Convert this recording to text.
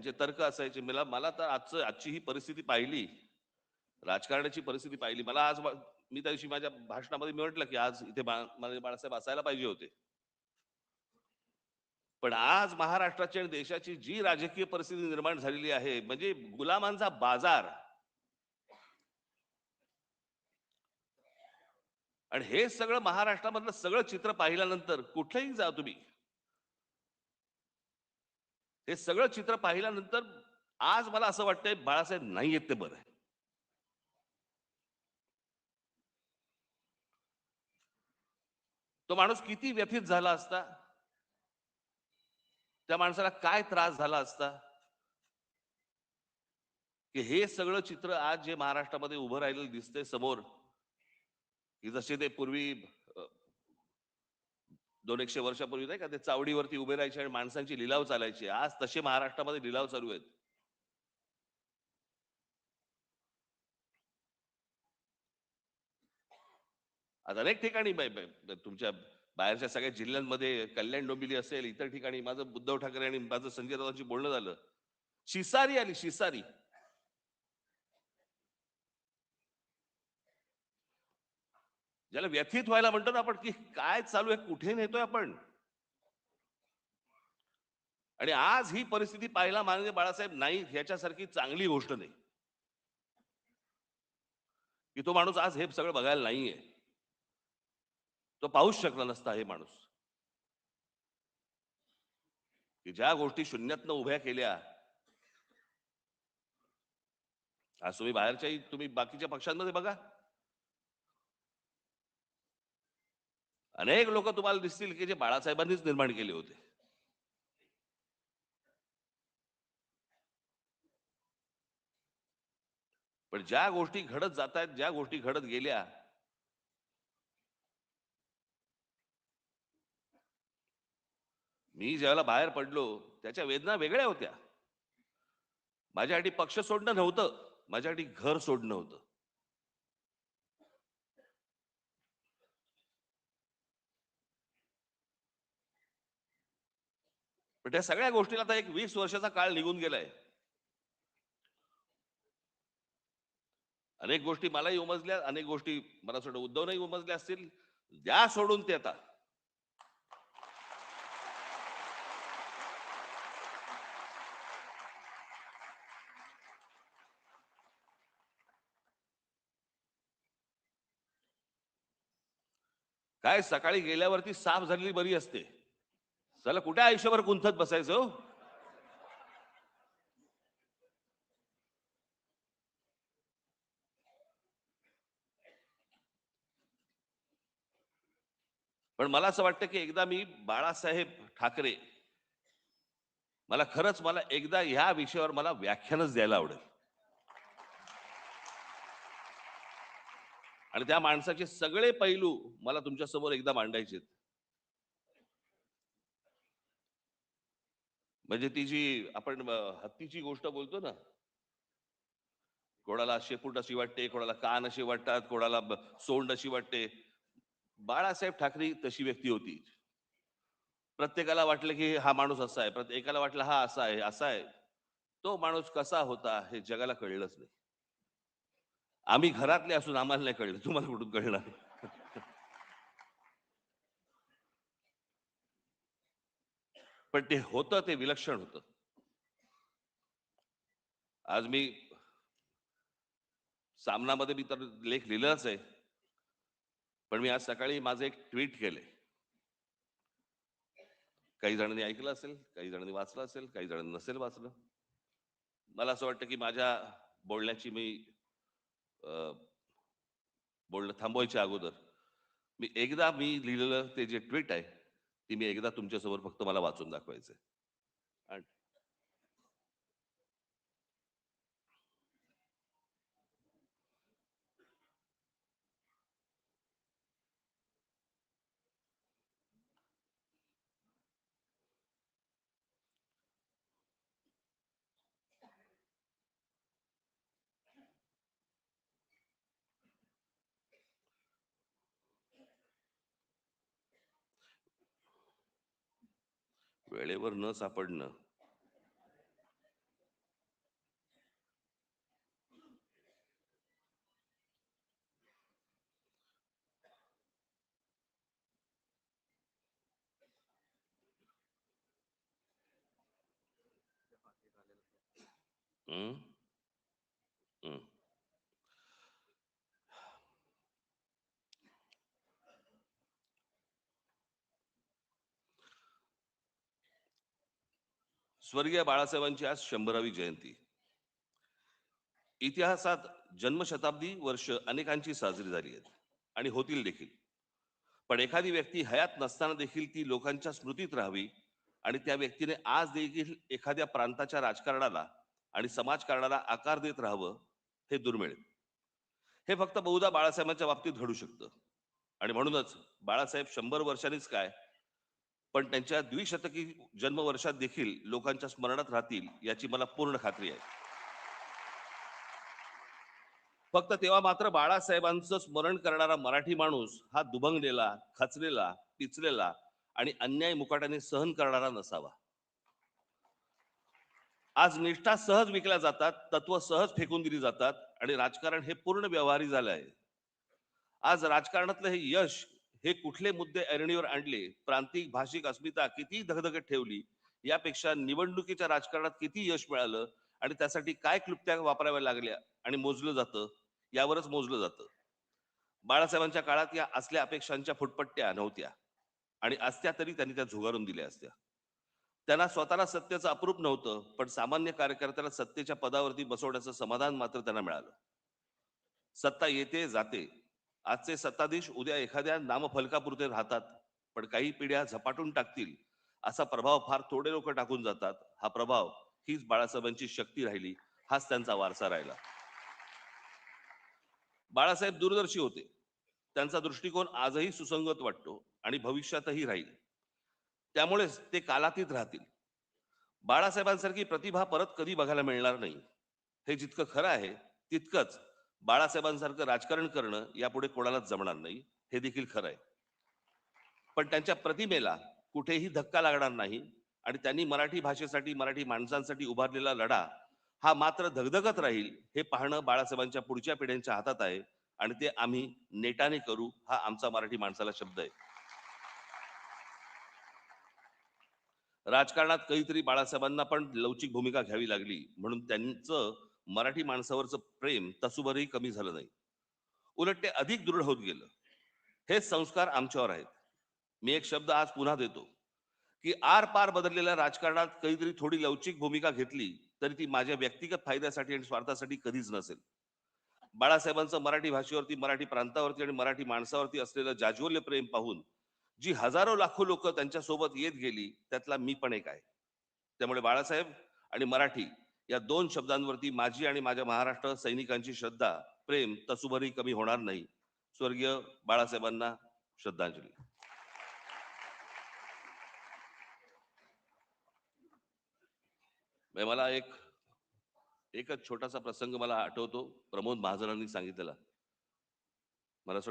म्हणजे तर्क असायचे. मला मला तर आजची ही परिस्थिती पाहिली, राजकारणाची परिस्थिती पाहिली. मला आज मी त्या दिवशी माझ्या भाषणामध्ये मी म्हटलं, की आज इथे बाळासाहेब असायला पाहिजे होते. पण आज महाराष्ट्राची आणि देशाची जी राजकीय परिस्थिती निर्माण झालेली आहे, म्हणजे गुलामांचा बाजार. आणि हे सगळं महाराष्ट्रामधलं सगळं चित्र पाहिल्यानंतर कुठेही जा तुम्ही, हे सगळं चित्र पाहिल्यानंतर आज मला असं वाटतंय बाळासाहेब नाही आहेत ते बरं आहे. तो माणूस किती व्यथित झाला असता, त्या माणसाला काय त्रास झाला असता, की हे सगळं चित्र आज जे महाराष्ट्रामध्ये उभं राहिलेलं दिसतंय समोर, की जसे ते पूर्वी 200-100 वर्षापूर्वी नाही का ते चावडीवरती उभे राहायचे आणि माणसांची लिलाव चालायची, आज तसे महाराष्ट्रामध्ये लिलाव चालू आहेत. आज अनेक ठिकाणी तुमच्या बाहेरच्या सगळ्या जिल्ह्यांमध्ये कल्याण डोंबिवली असेल, इतर ठिकाणी माझं उद्धव ठाकरे आणि माझं संजय राऊतांशी बोलणं झालं. शिसारी आली, शिसारी. ज्याला व्यथित व्हायला म्हणतो ना आपण, की काय चालू आहे, कुठे नेतोय आपण. आणि आज ही परिस्थिती पाहायला माननीय बाळासाहेब नाही ह्याच्यासारखी चांगली गोष्ट नाही, की तो माणूस आज हे सगळं बघायला नाहीये. तो पाहूच शकला नसता हे माणूस, की ज्या गोष्टी शून्यातनं उभ्या केल्या. आज तुम्ही बाहेरच्याही तुम्ही बाकीच्या पक्षांमध्ये बघा, अनेक लोक तुम्हाला दिसतील की जे बाळासाहेबांनीच निर्माण केले होते. पण ज्या गोष्टी घडत जात आहेत, ज्या गोष्टी घडत गेल्या, मी ज्यावेळेला बाहेर पडलो त्याच्या वेदना वेगळ्या होत्या. माझ्यासाठी पक्ष सोडणं नव्हतं, माझ्यासाठी घर सोडणं होतं. पण त्या सगळ्या गोष्टीला आता एक 20 वर्षाचा काळ निघून गेलाय. अनेक गोष्टी मलाही उमजल्या, अनेक गोष्टी मला असं वाटतं उद्धवनही उमजल्या असतील. द्या सोडून ते आता. काय सकाळी गेल्यावरती साफ झालेली बरी असते. चला कुठे आयुष्यभर गुंतत बसायचं हो. पण मला असं वाटतं की एकदा मी बाळासाहेब ठाकरे, मला एकदा ह्या विषयावर मला व्याख्यानच द्यायला आवडेल. आणि त्या माणसाचे सगळे पैलू मला तुमच्या समोर एकदा मांडायचे. म्हणजे ती जी आपण हत्तीची गोष्ट बोलतो ना, कोणाला शेपूट अशी वाटते, कोणाला कान अशी वाटतात, कोणाला सोंड अशी वाटते. बाळासाहेब ठाकरे तशी व्यक्ती होती. प्रत्येकाला वाटलं की हा माणूस असा आहे, प्रत्येकाला वाटलं हा असा आहे, असा आहे. तो माणूस कसा होता हे जगाला कळलंच नाही. आम्ही घरातले असून आम्हाला नाही कळलं, तुम्हाला कुठून कळणार. पण ते होतं, ते विलक्षण होतं. आज मी सामनामध्ये मी तर लेख लिहिलाच आहे. पण मी आज सकाळी माझं एक ट्विट केलंय. काही जणांनी ऐकलं असेल, काही जणांनी वाचलं असेल, काही जणांनी नसेल वाचलं. मला असं वाटतं की माझ्या बोलण्याची अ, बोलणं थांबवायच्या अगोदर मी लिहिलेलं ते जे ट्विट आहे, ती मी एकदा तुमच्यासमोर फक्त मला वाचून दाखवायचंय. आणि वेळेवर न सापडणं हं, हं. स्वर्गीय बाळासाहेबांची आज 100वी जयंती. इतिहासात जन्मशताब्दी वर्ष अनेकांची साजरी झाली आहेत आणि होतील देखील. पण एखादी व्यक्ती हयात नसताना देखील ती लोकांच्या स्मृतीत राहावी आणि त्या व्यक्तीने आज देखील एखाद्या प्रांताच्या राजकारणाला आणि समाजकारणाला आकार देत राहावं, हे दुर्मिळ आहे. हे फक्त बहुधा बाळासाहेबांच्या बाबतीत घडू शकतं. आणि म्हणूनच बाळासाहेब 100 वर्षांनीच काय, पण त्यांच्या द्विशतकी जन्मवर्षात देखील लोकांच्या स्मरणात राहतील याची मला पूर्ण खात्री आहे. फक्त तेव्हा मात्र बाळासाहेबांचं स्मरण करणारा मराठी माणूस हा दुभंगलेला, खचलेला, पिचलेला आणि अन्याय मुकाट्याने सहन करणारा नसावा. आज निष्ठा सहज विकल्या जातात, तत्व सहज फेकून दिली जातात आणि राजकारण हे पूर्ण व्यवहारी झालं आहे. आज राजकारणातलं हे यश, हे कुठले मुद्दे ऐरणीवर आणले, प्रांतिक भाषिक अस्मिता किती धगधगत ठेवली, यापेक्षा निवडणुकीच्या राजकारणात किती यश मिळालं आणि त्यासाठी काय क्लुप्त्या वापराव्या लागल्या आणि मोजलं जातं, यावरच मोजलं जातं. बाळासाहेबांच्या काळात या असल्या अपेक्षांच्या फुटपट्ट्या नव्हत्या आणि असत्या तरी त्यांनी त्या झुगारून दिल्या असत्या. त्यांना स्वतःला सत्तेचं अप्रूप नव्हतं, पण सामान्य कार्यकर्त्याला सत्तेच्या पदावरती बसवण्याचं समाधान मात्र त्यांना मिळालं. सत्ता येते जाते. आजचे सत्ताधीश उद्या एखाद्या नामफलकापुरते राहतात, पण काही पिढ्या झपाटून टाकतील असा प्रभाव फार थोडे लोक टाकून जातात. हा प्रभाव, हीच बाळासाहेबांची शक्ती राहिली, हाच त्यांचा वारसा राहिला. बाळासाहेब दूरदर्शी होते. त्यांचा दृष्टिकोन आजही सुसंगत वाटतो आणि भविष्यातही राहील. त्यामुळेच ते कालातीत राहतील. बाळासाहेबांसारखी प्रतिभा परत कधी बघायला मिळणार नाही. हे जितकं खरं आहे, तितकंच बाळासाहेबांसारखं राजकारण करणं यापुढे कोणालाच जमणार नाही, हे देखील खरं आहे. पण त्यांच्या प्रतिमेला कुठेही धक्का लागणार नाही आणि त्यांनी मराठी भाषेसाठी, मराठी माणसांसाठी उभारलेला लढा हा मात्र धगधगत राहील, हे पाहणं बाळासाहेबांच्या पुढच्या पिढ्यांच्या हातात आहे. आणि ते आम्ही नेटाने करू, हा आमचा मराठी माणसाला शब्द आहे. राजकारणात कधीतरी बाळासाहेबांना पण लवचिक भूमिका घ्यावी लागली, म्हणून त्यांचं मराठी माणसावरचं प्रेम तसूभरही कमी झालं नाही. उलट ते अधिक दृढ होत गेलं. हेच संस्कार आमच्यावर आहेत. मी एक शब्द आज पुन्हा देतो, की आर-पार बदललेल्या राजकारणात कधीतरी थोडी लवचिक भूमिका घेतली, तरी ती माझ्या व्यक्तिगत फायद्यासाठी आणि स्वार्थासाठी कधीच नसेल. बाळासाहेबांचं मराठी भाषेवरती, मराठी प्रांतावरती आणि मराठी माणसावरती असलेलं जाज्वल्य प्रेम पाहून जी हजारो लाखो लोक त्यांच्या सोबत येत गेली, त्यातला मी पण एक आहे. त्यामुळे बाळासाहेब आणि मराठी या दोन शब्दांवरती माझी आणि माझ्या महाराष्ट्र सैनिकांची श्रद्धा, प्रेम तसूभरही कमी होणार नाही. स्वर्गीय बाळासाहेबांना श्रद्धांजली. मला एकच छोटासा प्रसंग मला आठवतो, प्रमोद महाजनांनी सांगितलेला. मला असं